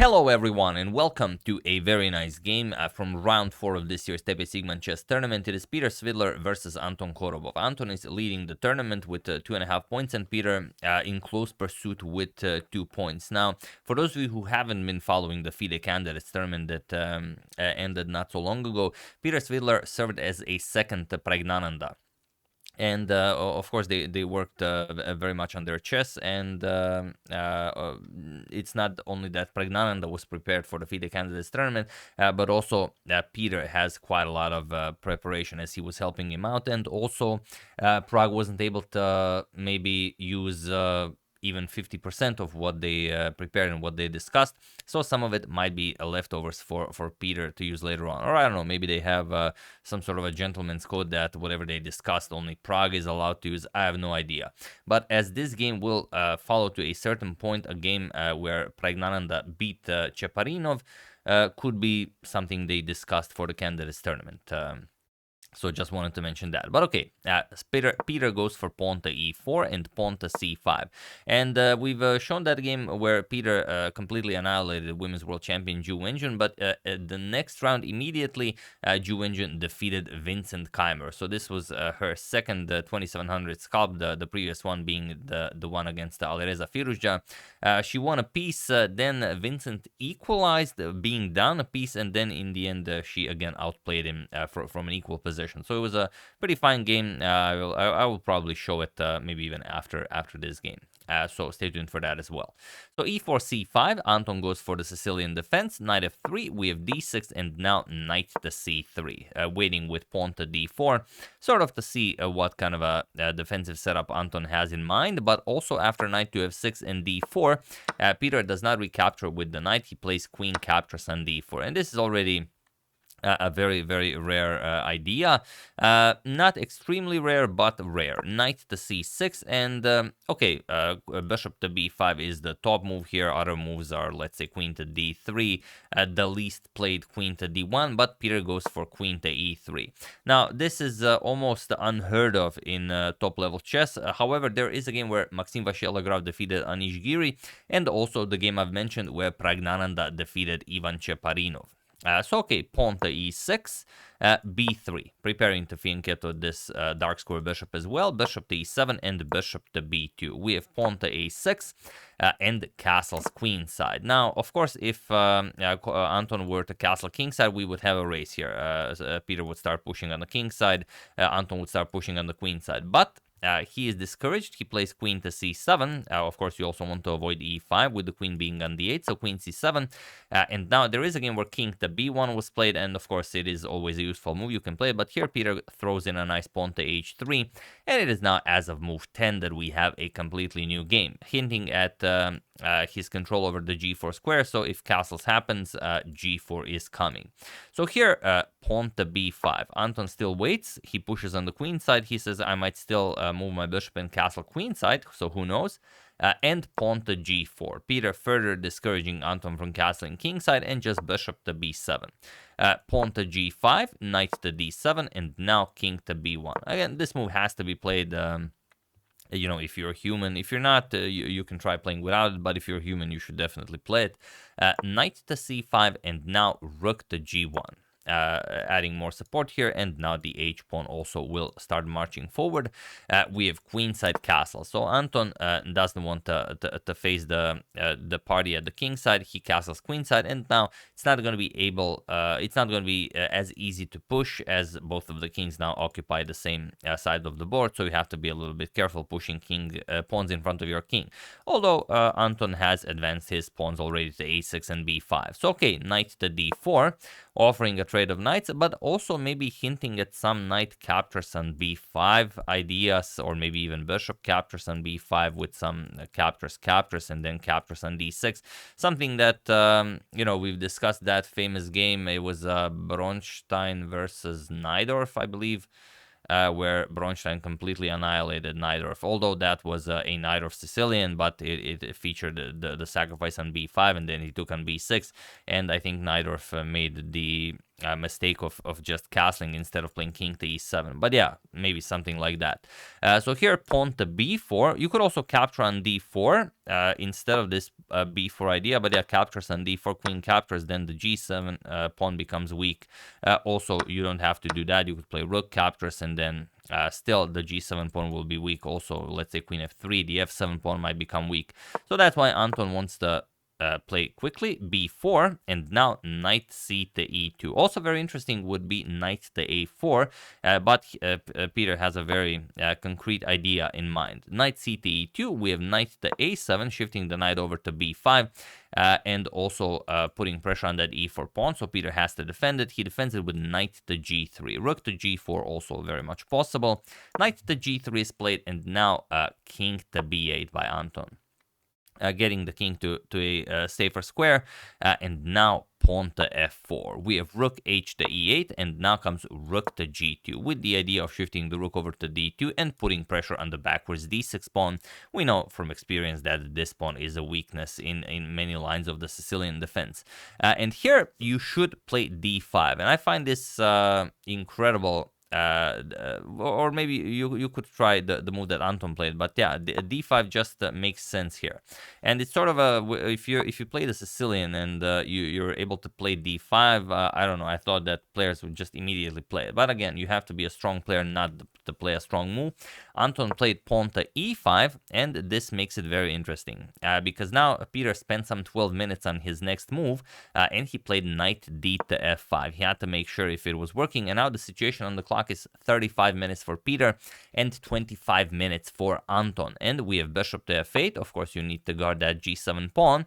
Hello everyone and welcome to a very nice game from round 4 of this year's TePe Sigeman chess tournament. It is Peter Svidler versus Anton Korobov. Anton is leading the tournament with 2.5 points and Peter in close pursuit with 2 points. Now, for those of you who haven't been following the FIDE candidates tournament that ended not so long ago, Peter Svidler served as a second Pragnananda. And of course, they worked very much on their chess, and it's not only that Pragnananda was prepared for the FIDE candidates tournament, but also Peter has quite a lot of preparation as he was helping him out, and also Prague wasn't able to maybe use even 50% of what they prepared and what they discussed. So some of it might be leftovers for Peter to use later on. Or I don't know, maybe they have some sort of a gentleman's code that whatever they discussed, only Prague is allowed to use. I have no idea. But as this game will follow to a certain point, a game where Pragnananda beat Cheparinov could be something they discussed for the candidates tournament. So just wanted to mention that. But okay, Peter goes for pawn to e4 and pawn to c5. And we've shown that game where Peter completely annihilated women's world champion Ju Wenjun, but the next round immediately, Ju Wenjun defeated Vincent Keimer. So this was her second 2700 scalp, the previous one being the one against Alireza Firouzja. She won a piece, then Vincent equalized, being down a piece, and then in the end she again outplayed him from an equal position. So it was a pretty fine game. I will probably show it maybe even after this game. So stay tuned for that as well. So e4 c5, Anton goes for the Sicilian defense. Knight f3, we have d6, and now knight to c3, waiting with pawn to d4, sort of to see what kind of a defensive setup Anton has in mind. But also after knight to f6 and d4, Peter does not recapture with the knight. He plays queen captures on d4, and this is already a very, very rare idea. Not extremely rare, but rare. Knight to c6, and okay, bishop to b5 is the top move here. Other moves are, let's say, queen to d3, the least played queen to d1, but Peter goes for queen to e3. Now, this is almost unheard of in top-level chess. However, there is a game where Maxim Vachier-Lagrave defeated Anish Giri, and also the game I've mentioned where Pragnananda defeated Ivan Cheparinov. So okay, pawn to e6, b3, preparing to fianchetto this dark square bishop as well, bishop to e7 and bishop to b2. We have pawn to a6 and castles queenside. Now, of course, if Anton were to castle kingside, we would have a race here. Peter would start pushing on the king side, Anton would start pushing on the queen side, but he is discouraged. He plays queen to c7. Of course, you also want to avoid e5 with the queen being on d8, so queen c7. And now there is a game where king to b1 was played, and of course it is always a useful move you can play. But here Peter throws in a nice pawn to h3, and it is now as of move 10 that we have a completely new game, hinting at his control over the g4 square. So if castles happens, g4 is coming. So here, pawn to b5. Anton still waits. He pushes on the queen side. He says, I might still move my bishop and castle queen side, so who knows. And pawn to g4. Peter further discouraging Anton from castling kingside, and just bishop to b7. Pawn to g5, knight to d7, and now king to b1. Again, this move has to be played, you know, if you're human. If you're not, you can try playing without it, but if you're human, you should definitely play it. Knight to c5, and now rook to g1. Adding more support here, and now the h-pawn also will start marching forward. We have queenside castle, so Anton doesn't want to face the party at the king side. He castles queenside, and now it's not going to be able, it's not going to be as easy to push, as both of the kings now occupy the same side of the board, so you have to be a little bit careful pushing pawns in front of your king. Although Anton has advanced his pawns already to a6 and b5. So okay, knight to d4, offering a trade of knights, but also maybe hinting at some knight captures on b5 ideas, or maybe even bishop captures on b5 with some captures and then captures on d6. Something that, you know, we've discussed that famous game. It was Bronstein versus Najdorf, I believe, where Bronstein completely annihilated Najdorf, although that was a Najdorf Sicilian, but it featured the sacrifice on b5, and then he took on b6, and I think Najdorf made the mistake of just castling instead of playing king to e7. But yeah, maybe something like that. So here, pawn to b4. You could also capture on d4 instead of this b4 idea. But yeah, captures on d4, queen captures, then the g7 pawn becomes weak. Also, you don't have to do that. You could play rook captures, and then still the g7 pawn will be weak. Also, let's say queen f3, the f7 pawn might become weak. So that's why Anton wants to play quickly b4, and now knight c to e2. Also very interesting would be knight to a4, but Peter has a very concrete idea in mind. Knight c to e2, we have knight to a7, shifting the knight over to b5, and also putting pressure on that e4 pawn, so Peter has to defend it. He defends it with knight to g3. Rook to g4 also very much possible. Knight to g3 is played, and now king to b8 by Anton. Getting the king to a safer square, and now pawn to f4. We have rook h to e8, and now comes rook to g2, with the idea of shifting the rook over to d2 and putting pressure on the backwards d6 pawn. We know from experience that this pawn is a weakness in many lines of the Sicilian defense. And here you should play d5, and I find this incredible. Or maybe you could try the move that Anton played, but yeah, d5 just makes sense here. And it's sort of if you play the Sicilian and you're able to play d5, I don't know, I thought that players would just immediately play it. But again, you have to be a strong player not to play a strong move. Anton played pawn to e5, and this makes it very interesting because now Peter spent some 12 minutes on his next move, and he played knight d to f5. He had to make sure if it was working, and now the situation on the clock is 35 minutes for Peter and 25 minutes for Anton. And we have bishop to f8. Of course, you need to guard that g7 pawn.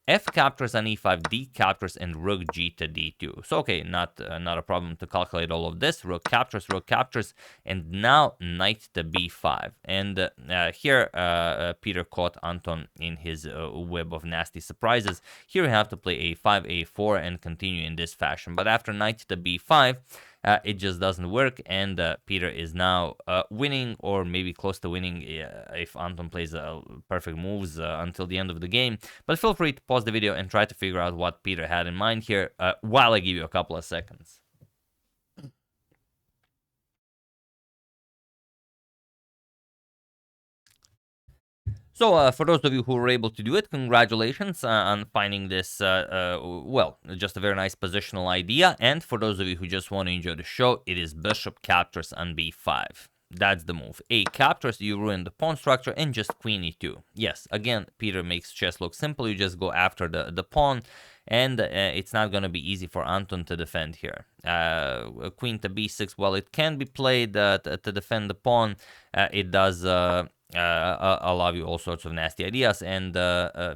F captures on e5, d captures, and rook g to d2. So okay, not a problem to calculate all of this. Rook captures, and now knight to b5. And here Peter caught Anton in his web of nasty surprises. Here we have to play a5, a4, and continue in this fashion. But after knight to b5, it just doesn't work, and Peter is now winning, or maybe close to winning if Anton plays perfect moves until the end of the game. But feel free to pause the video and try to figure out what Peter had in mind here while I give you a couple of seconds. So for those of you who were able to do it, congratulations on finding this, well, just a very nice positional idea. And for those of you who just want to enjoy the show, it is bishop captures on b5. That's the move. A captures, you ruin the pawn structure, and just queen e2. Yes, again, Peter makes chess look simple. You just go after the pawn, and it's not going to be easy for Anton to defend here. Queen to b6, well, it can be played to defend the pawn. It does allow you all sorts of nasty ideas, and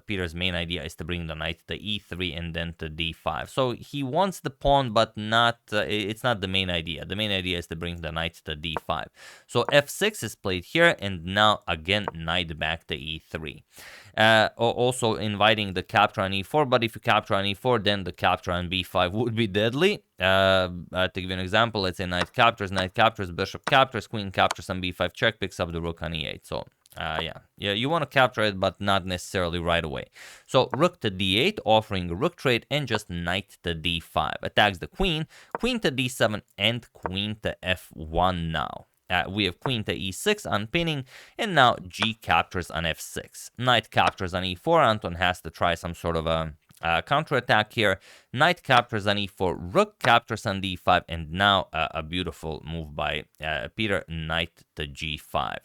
Peter's main idea is to bring the knight to e3 and then to d5. So he wants the pawn, but not it's not the main idea. The main idea is to bring the knight to d5. So f6 is played here, and now again knight back to e3. Also inviting the capture on e4, but if you capture on e4, then the capture on b5 would be deadly. To give you an example, let's say knight captures, bishop captures, queen captures on b5 check, picks up the rook on e8. So yeah, you want to capture it, but not necessarily right away. So rook to d8, offering a rook trade, and just knight to d5. Attacks the queen to d7, and queen to f1 now. We have queen to e6 on pinning, and now g captures on f6. Knight captures on e4. Anton has to try some sort of a counterattack here. Knight captures on e4, rook captures on d5, and now a beautiful move by Peter, knight to g5.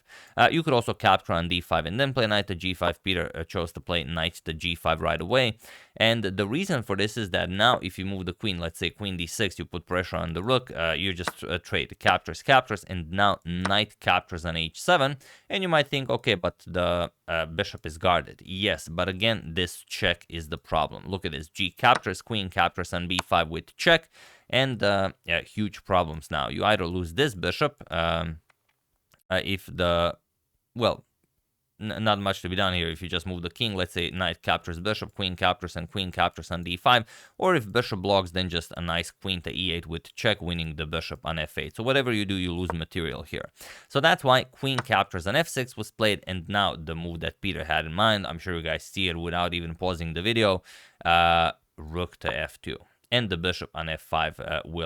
You could also capture on d5 and then play knight to g5. Peter chose to play knight to g5 right away. And the reason for this is that now if you move the queen, let's say queen d6, you put pressure on the rook, you just trade captures, and now knight captures on h7. And you might think, okay, but the bishop is guarded. Yes, but again, this check is the problem. Look at this, g captures, queen captures on b5 with check, and yeah, huge problems now. You either lose this bishop, if the, well, not much to be done here if you just move the king. Let's say knight captures bishop, queen captures, and queen captures on d5. Or if bishop blocks, then just a nice queen to e8 with check, winning the bishop on f8. So whatever you do, you lose material here. So that's why queen captures on f6 was played. And now the move that Peter had in mind, I'm sure you guys see it without even pausing the video, rook to f2. and the bishop on f5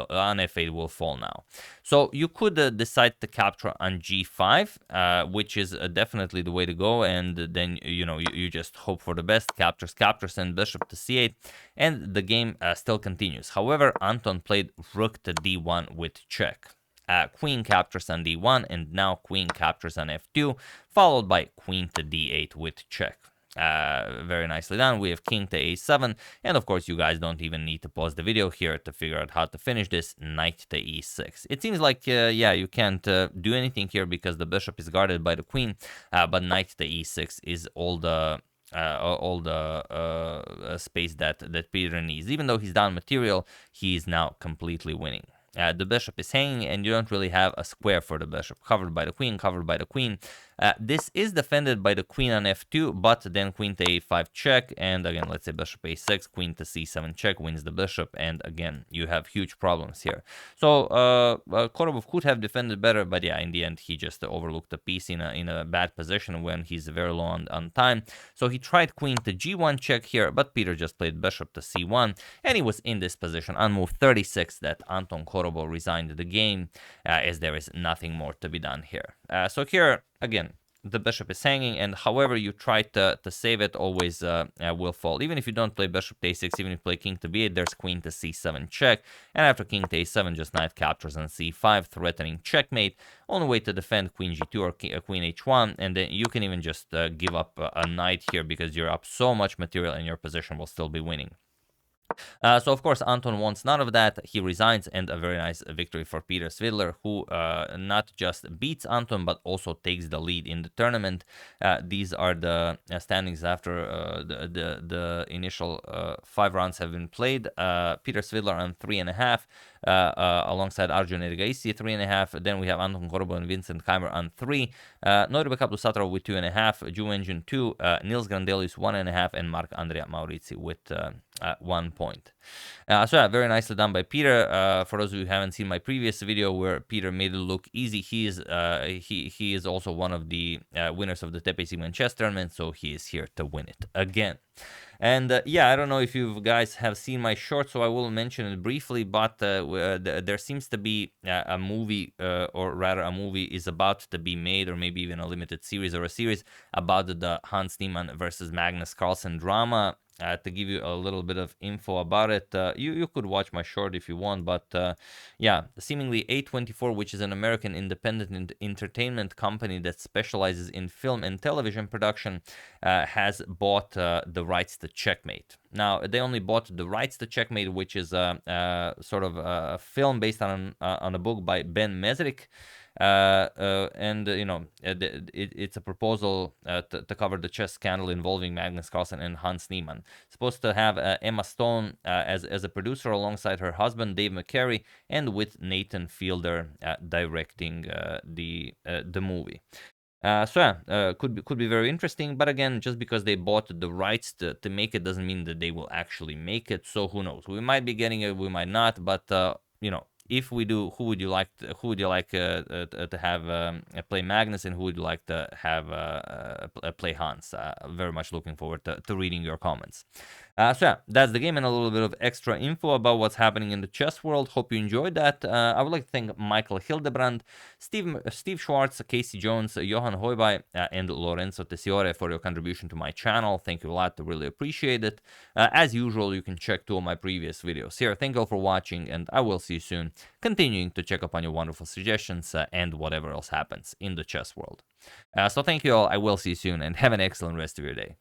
on f8 will fall now. So you could decide to capture on g5, which is definitely the way to go, and then you just hope for the best. Captures, and bishop to c8, and the game still continues. However, Anton played rook to d1 with check. Queen captures on d1, and now queen captures on f2, followed by queen to d8 with check. Very nicely done. We have king to a7, and of course you guys don't even need to pause the video here to figure out how to finish this. Knight to e6. It seems like yeah, you can't do anything here because the bishop is guarded by the queen, but knight to e6 is all the space that Peter needs. Even though he's down material, he is now completely winning. The bishop is hanging, and you don't really have a square for the bishop. Covered by the queen, covered by the queen. This is defended by the queen on f2, but then queen to a5 check, and again, let's say bishop a6, queen to c7 check, wins the bishop, and again, you have huge problems here. So Korobov could have defended better, but yeah, in the end, he just overlooked a piece in a bad position when he's very low on time. So he tried queen to g1 check here, but Peter just played bishop to c1, and he was in this position on move 36 that Anton Korobov resigned the game, as there is nothing more to be done here. So here, again, the bishop is hanging, and however you try to save it, always will fall. Even if you don't play bishop to a6, even if you play king to b8, there's queen to c7 check, and after king to a7, just knight captures on c5, threatening checkmate. Only way to defend queen g2 or queen h1, and then you can even just give up a knight here because you're up so much material and your position will still be winning. So, of course, Anton wants none of that. He resigns, and a very nice victory for Peter Svidler, who not just beats Anton, but also takes the lead in the tournament. These are the standings after the initial 5 rounds have been played. Peter Svidler on 3.5, alongside Arjun Erigaisi, 3.5. Then we have Anton Korobov and Vincent Keimer on 3. Nouri Satrov with 2.5, Ju Engine 2, Nils Grandelius 1.5, and Marc Andrea Maurizi with 1 point. So yeah, very nicely done by Peter. For those of you who haven't seen my previous video where Peter made it look easy, he is also one of the winners of the TePe Sigeman chess tournament, so he is here to win it again. And yeah, I don't know if you guys have seen my short, so I will mention it briefly, but there seems to be a movie, or rather a movie is about to be made, or maybe even a limited series or a series about the Hans Niemann versus Magnus Carlsen drama. To give you a little bit of info about it, you could watch my short if you want, but yeah, seemingly A24, which is an American independent entertainment company that specializes in film and television production, has bought the rights to Checkmate. Now, they only bought the rights to Checkmate, which is sort of a film based on a book by Ben Mesrich. And it's a proposal to cover the chess scandal involving Magnus Carlsen and Hans Niemann. Supposed to have Emma Stone as a producer alongside her husband Dave McCary, and with Nathan Fielder directing the movie. So yeah, could be very interesting, but again, just because they bought the rights to make it doesn't mean that they will actually make it. So who knows? We might be getting it, we might not, but if we do, who would you like to have play Magnus, and who would you like to have play Hans? Very much looking forward to reading your comments. So yeah, that's the game, and a little bit of extra info about what's happening in the chess world. Hope you enjoyed that. I would like to thank Michael Hildebrand, Steve Schwartz, Casey Jones, Johan Hoibai, and Lorenzo Tessiore for your contribution to my channel. Thank you a lot. I really appreciate it. As usual, you can check 2 of my previous videos here. Thank you all for watching, and I will see you soon, continuing to check up on your wonderful suggestions and whatever else happens in the chess world. So thank you all. I will see you soon, and have an excellent rest of your day.